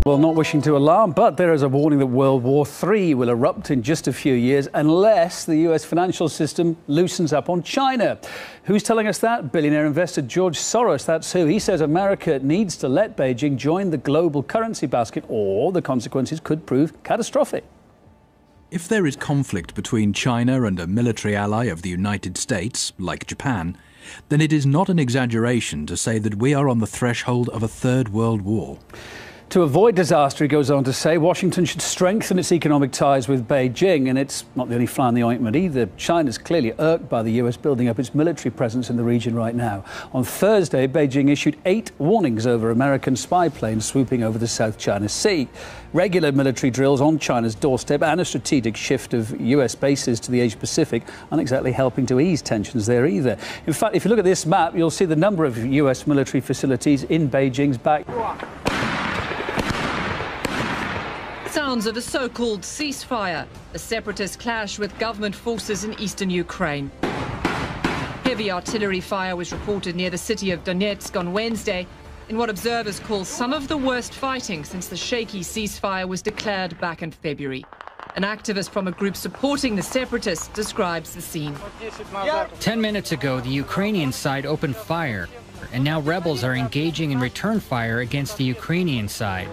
Well, not wishing to alarm, but there is a warning that World War III will erupt in just a few years unless the US financial system loosens up on China. Who's telling us that? Billionaire investor George Soros, that's who. He says America needs to let Beijing join the global currency basket or the consequences could prove catastrophic. If there is conflict between China and a military ally of the United States, like Japan, then it is not an exaggeration to say that we are on the threshold of a third world war. To avoid disaster, he goes on to say, Washington should strengthen its economic ties with Beijing, and it's not the only fly in the ointment either. China's clearly irked by the US building up its military presence in the region right now. On Thursday, Beijing issued 8 warnings over American spy planes swooping over the South China Sea. Regular military drills on China's doorstep and a strategic shift of US bases to the Asia-Pacific aren't exactly helping to ease tensions there either. In fact, if you look at this map, you'll see the number of US military facilities in Beijing's back. Sounds of a so-called ceasefire. A separatist clash with government forces in eastern Ukraine. Heavy artillery fire was reported near the city of Donetsk on Wednesday in what observers call some of the worst fighting since the shaky ceasefire was declared back in February. An activist from a group supporting the separatists describes the scene. 10 minutes ago, the Ukrainian side opened fire, and now rebels are engaging in return fire against the Ukrainian side.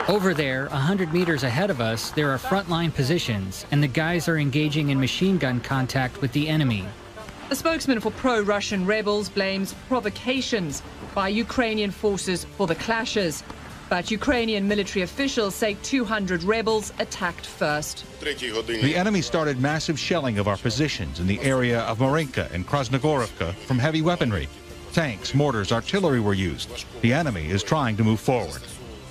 Over there, 100 meters ahead of us, there are frontline positions, and the guys are engaging in machine gun contact with the enemy. A spokesman for pro-Russian rebels blames provocations by Ukrainian forces for the clashes. But Ukrainian military officials say 200 rebels attacked first. The enemy started massive shelling of our positions in the area of Marinka and Krasnogorovka from heavy weaponry. Tanks, mortars, artillery were used. The enemy is trying to move forward.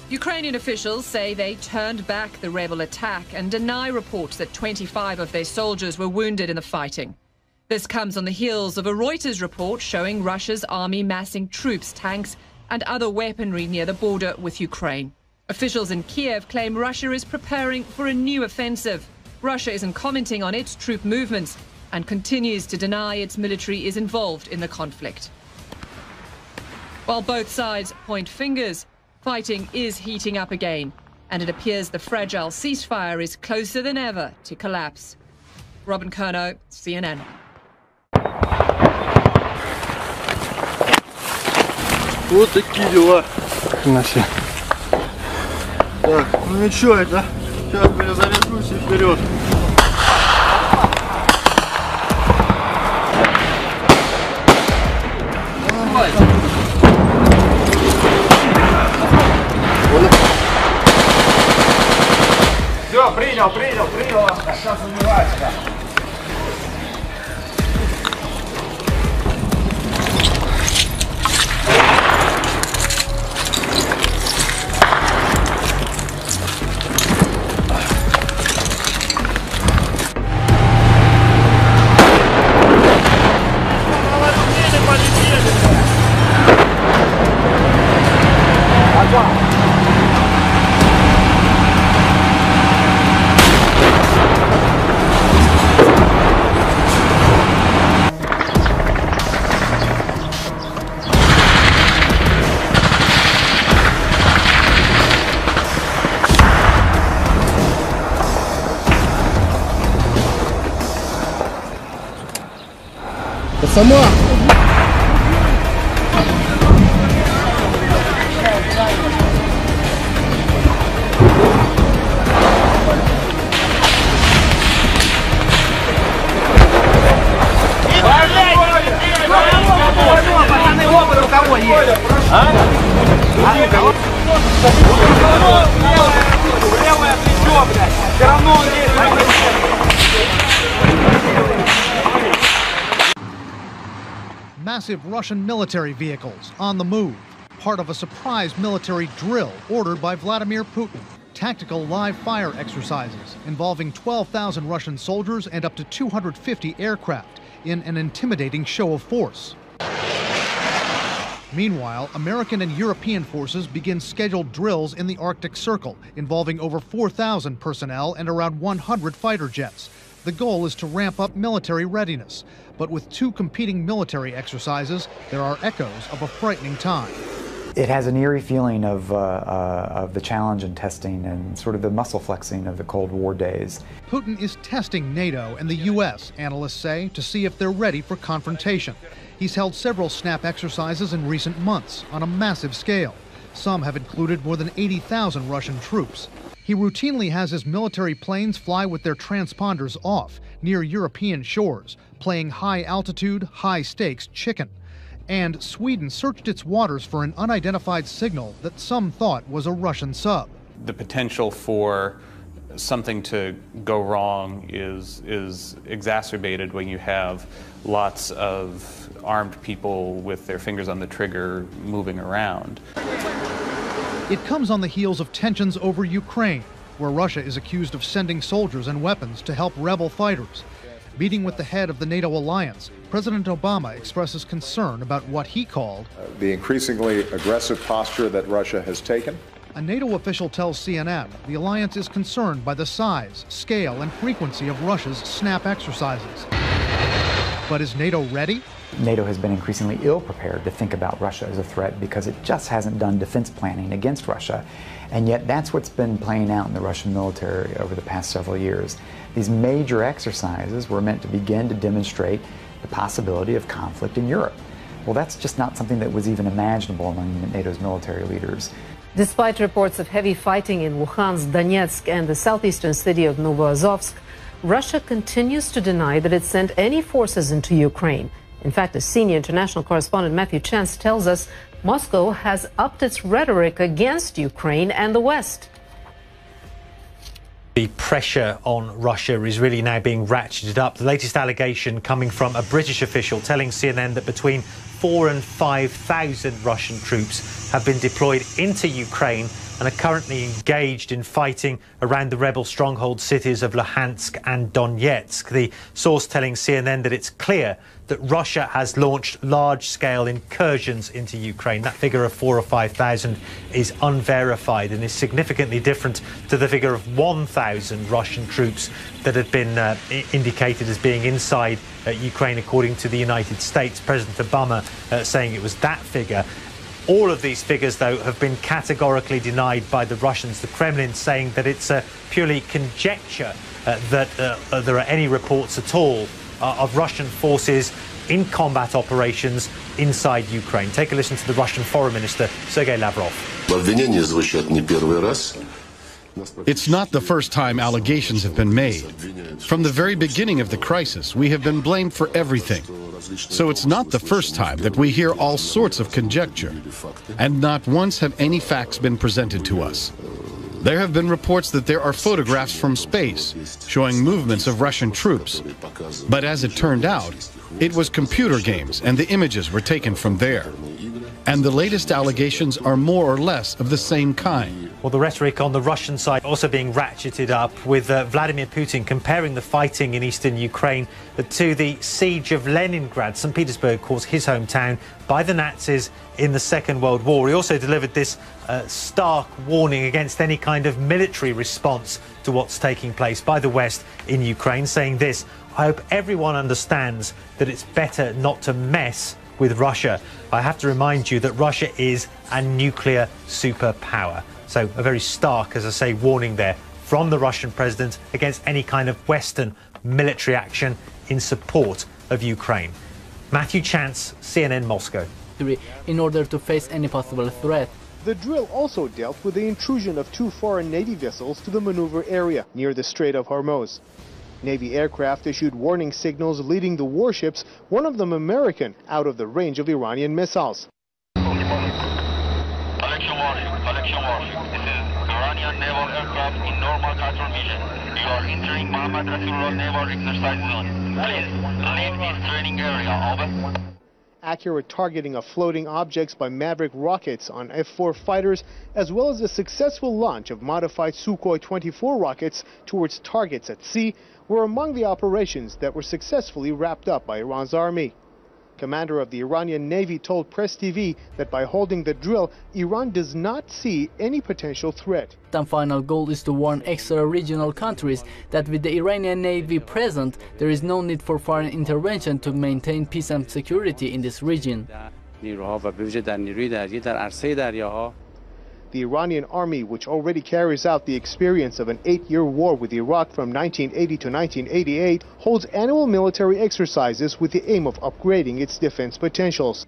Ukrainian officials say they turned back the rebel attack and deny reports that 25 of their soldiers were wounded in the fighting. This comes on the heels of a Reuters report showing Russia's army massing troops, tanks and other weaponry near the border with Ukraine. Officials in Kiev claim Russia is preparing for a new offensive. Russia isn't commenting on its troop movements and continues to deny its military is involved in the conflict. While both sides point fingers, fighting is heating up again, and it appears the fragile ceasefire is closer than ever to collapse. Robin Kerno, CNN. Вот такие дела. Так, ну ничего это. Сейчас перезаряжусь и вперед. Все, принял. Сейчас убивается. Сама. Пацаны, опыт у кого есть? Левое плечо, блядь. Все равно он есть. Massive Russian military vehicles on the move, part of a surprise military drill ordered by Vladimir Putin. Tactical live fire exercises involving 12,000 Russian soldiers and up to 250 aircraft in an intimidating show of force. Meanwhile, American and European forces begin scheduled drills in the Arctic Circle involving over 4,000 personnel and around 100 fighter jets. The goal is to ramp up military readiness. But with 2 competing military exercises, there are echoes of a frightening time. It has an eerie feeling of the challenge and testing and sort of the muscle flexing of the Cold War days. Putin is testing NATO and the U.S., analysts say, to see if they're ready for confrontation. He's held several snap exercises in recent months on a massive scale. Some have included more than 80,000 Russian troops. He routinely has his military planes fly with their transponders off near European shores, playing high-altitude, high-stakes chicken. And Sweden searched its waters for an unidentified signal that some thought was a Russian sub. The potential for something to go wrong is exacerbated when you have lots of armed people with their fingers on the trigger moving around. It comes on the heels of tensions over Ukraine, where Russia is accused of sending soldiers and weapons to help rebel fighters. Meeting with the head of the NATO alliance, President Obama expresses concern about what he called the increasingly aggressive posture that Russia has taken. A NATO official tells CNN the alliance is concerned by the size, scale, and frequency of Russia's snap exercises. But is NATO ready? NATO has been increasingly ill-prepared to think about Russia as a threat because it just hasn't done defense planning against Russia. And yet that's what's been playing out in the Russian military over the past several years. These major exercises were meant to begin to demonstrate the possibility of conflict in Europe. Well, that's just not something that was even imaginable among NATO's military leaders. Despite reports of heavy fighting in Luhansk, Donetsk, and the southeastern city of Novoazovsk, Russia continues to deny that it sent any forces into Ukraine. In fact, a senior international correspondent, Matthew Chance, tells us Moscow has upped its rhetoric against Ukraine and the West. The pressure on Russia is really now being ratcheted up. The latest allegation coming from a British official telling CNN that between 4,000 and 5,000 Russian troops have been deployed into Ukraine and are currently engaged in fighting around the rebel stronghold cities of Luhansk and Donetsk. The source telling CNN that it's clear that Russia has launched large-scale incursions into Ukraine. That figure of 4,000 or 5,000 is unverified and is significantly different to the figure of 1,000 Russian troops that had been indicated as being inside Ukraine, according to the United States. President Obama saying it was that figure. All of these figures, though, have been categorically denied by the Russians. The Kremlin saying that it's purely conjecture that there are any reports at all of Russian forces in combat operations inside Ukraine. Take a listen to the Russian Foreign Minister, Sergei Lavrov. It's not the first time allegations have been made. From the very beginning of the crisis, we have been blamed for everything. So it's not the first time that we hear all sorts of conjecture, and not once have any facts been presented to us. There have been reports that there are photographs from space showing movements of Russian troops. But as it turned out, it was computer games and the images were taken from there. And the latest allegations are more or less of the same kind. Well, the rhetoric on the Russian side also being ratcheted up, with Vladimir Putin comparing the fighting in eastern Ukraine to the siege of Leningrad, St. Petersburg, of course, his hometown, by the Nazis in the Second World War. He also delivered this stark warning against any kind of military response to what's taking place by the West in Ukraine, saying this: "I hope everyone understands that it's better not to mess with Russia. I have to remind you that Russia is a nuclear superpower." So a very stark, as I say, warning there from the Russian president against any kind of Western military action in support of Ukraine. Matthew Chance, CNN Moscow. In order to face any possible threat. The drill also dealt with the intrusion of 2 foreign Navy vessels to the maneuver area near the Strait of Hormuz. Navy aircraft issued warning signals leading the warships, one of them American, out of the range of Iranian missiles. Collection warship. This is Iranian naval aircraft in normal control vision. You are entering Mohammad Rasulullah naval exercise zone. Please leave this training area. Over. Accurate targeting of floating objects by Maverick rockets on F-4 fighters, as well as the successful launch of modified Sukhoi 24 rockets towards targets at sea, were among the operations that were successfully wrapped up by Iran's army. Commander of the Iranian Navy told Press TV that by holding the drill, Iran does not see any potential threat. The final goal is to warn extra-regional countries that with the Iranian Navy present, there is no need for foreign intervention to maintain peace and security in this region. نیروها و به ویژه در نیروی دریایی در عرصه دریاها. The Iranian army, which already carries out the experience of an 8-year war with Iraq from 1980 to 1988, holds annual military exercises with the aim of upgrading its defense potentials.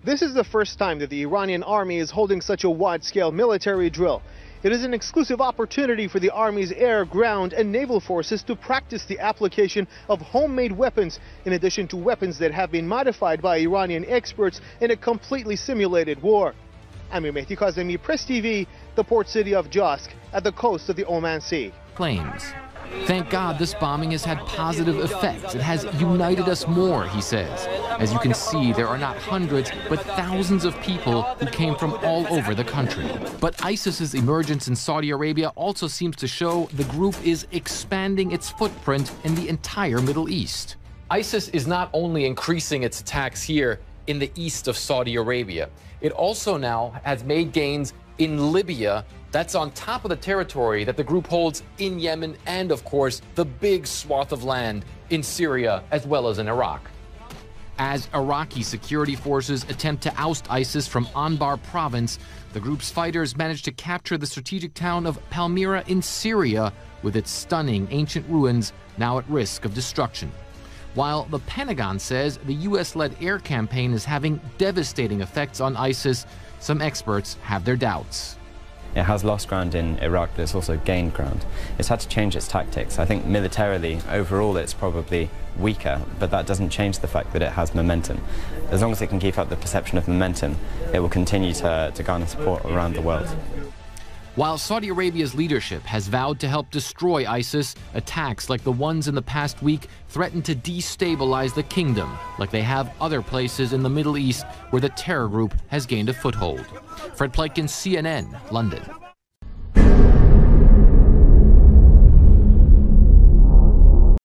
This is the first time that the Iranian army is holding such a wide-scale military drill. It is an exclusive opportunity for the army's air, ground, and naval forces to practice the application of homemade weapons, in addition to weapons that have been modified by Iranian experts in a completely simulated war. Amir Mehdi Kazemi, Press TV, the port city of Josk at the coast of the Oman Sea. Claims. Thank God this bombing has had positive effects. It has united us more, he says. As you can see, there are not hundreds, but thousands of people who came from all over the country. But ISIS's emergence in Saudi Arabia also seems to show the group is expanding its footprint in the entire Middle East. ISIS is not only increasing its attacks here in the east of Saudi Arabia, it also now has made gains in Libya. That's on top of the territory that the group holds in Yemen and, of course, the big swath of land in Syria as well as in Iraq. As Iraqi security forces attempt to oust ISIS from Anbar province, the group's fighters managed to capture the strategic town of Palmyra in Syria, with its stunning ancient ruins now at risk of destruction. While the Pentagon says the U.S.-led air campaign is having devastating effects on ISIS, some experts have their doubts. It has lost ground in Iraq, but it's also gained ground. It's had to change its tactics. I think militarily, overall, it's probably weaker, but that doesn't change the fact that it has momentum. As long as it can keep up the perception of momentum, it will continue to garner support around the world. While Saudi Arabia's leadership has vowed to help destroy ISIS, attacks like the ones in the past week threaten to destabilize the kingdom, like they have other places in the Middle East where the terror group has gained a foothold. Fred Pleitgen, CNN, London.